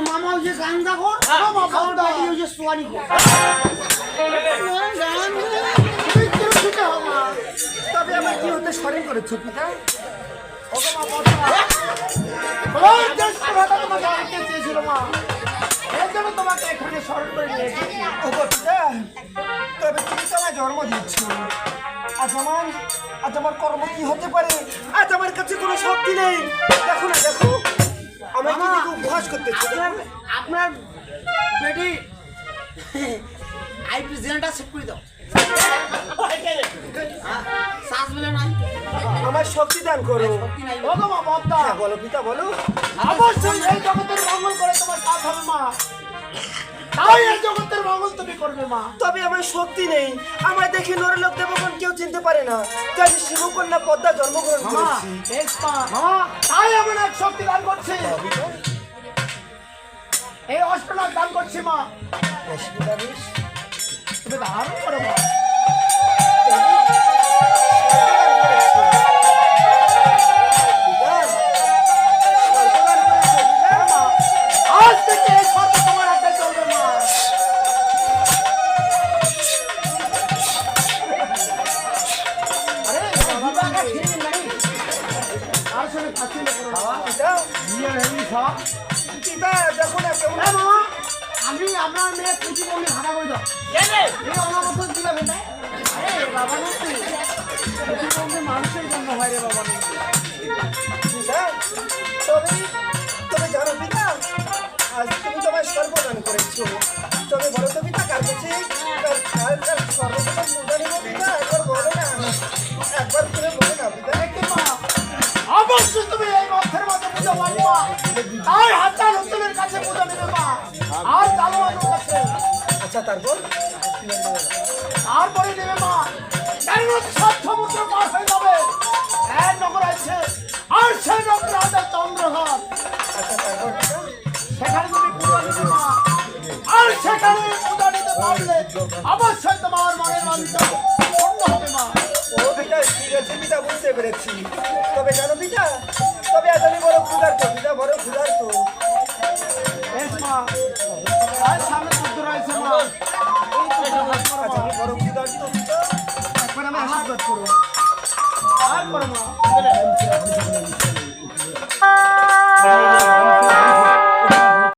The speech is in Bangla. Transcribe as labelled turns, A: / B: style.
A: মামা ওই যে গান্দা কর, আমার বাড়ি ওই যে সোয়ারি কর।
B: তবে আমার কি হতে স্মরণ করেছো পিতা?
A: তোমাকে চেয়েছিল মা, এর জন্য তোমাকে এখানে স্মরণ করে নিয়ে এসেছি।
B: ওগো পিতা, তবে তুমি তো আমায় জন্ম দিচ্ছ। আজ আমার কর্ম কি হতে পারে? আজ আমার কাছে কোনো শক্তি নেই। দেখো না, দেখো আমার কি দিকে উপহাস করতেছে।
A: আপনার বেটি আইপি জেনাটা সেট করে দাও। শ্বাস বলে নাই,
B: আমার শক্তি দান করো।
A: শক্তি নাই। ওগো মা বদ্দা,
B: হ্যাঁ, বলো পিতা বলো।
A: অবশ্যই এই জগতের মঙ্গল করে তোমার কাজ হবে মা। তাই এই জগতের মঙ্গল তুমি করবে মা।
B: তবে আমার শক্তি নেই। আমার দেখি নরলোক দেবগণ কেউ চিনতে পারে না। তাই আমি শিবকন্যা পদ্মা জন্মগ্রহণ
A: মা
B: করেছি।
A: বেশ মা, মামা তাই এমন এক শক্তি দান করছে, এই অষ্টনাগ দান করছে মা। তুমি ধারণ করো মা। আজ থেকে এই সর্ব তোমার হাতে চলবে মা। আরে বাবাকে খেয়ে নাই আর সঙ্গে খাচ্ছিল করো বাবা।
B: পিতা,
A: বিয়ে হয়নি সব।
B: পিতা, দেখো না কেমন।
A: হ্যাঁ মামা, আমি আপনার মেয়ে কুচি বললে ভাড়া করে দাও। এই অনাগত দিলে বেটা। আরে বাবা নন্দী, কুচি বললে মানুষের জন্য হয় রে বাবা নন্দী।
B: পিতা, তবে জানো পিতা, আজ তুমি তোমার সর্বদান করেছো। তবে বলো তো পিতা, কার কাছে কার সর্বপ্রথম পূজা নিব পিতা? একবার বলো না, একবার তুমি বলো না পিতা।
A: দেখতে মা, অবশ্যই তুমি এই মধ্যের মধ্যে পূজা পাবো মা। তাই হাতটা নতুনের কাছে পূজা নেবে মা। আর জানো আমার কাছে।
B: আচ্ছা, তারপর
A: তারপরে নেবে মা। কেন সব সমুদ্র পার হয়ে যাবে। এক নগর আছে, আর সেই নগর আছে চন্দ্রঘর।
B: আচ্ছা, তারপর পিতা
A: সেখানে তুমি পূজা নিতে মা। আর সেখানে পূজা নিতে পারলে অবশ্যই তোমার মনের বাঞ্ছা পূর্ণ হবে মা।
B: ও পিতা, ঠিক আছে পিতা, বুঝতে পেরেছি। তবে জানো পিতা, তবে আজ আমি বড় ক্ষুধার্ত পিতা, বড় ক্ষুধার্ত।
A: বেশ মা, আর সামনে যুদ্ধ রয়েছে মা।
B: আজ আমি বড় ক্ষুধার্ত পিতা, একবার আমি আশীর্বাদ করো।
A: আর করো মা।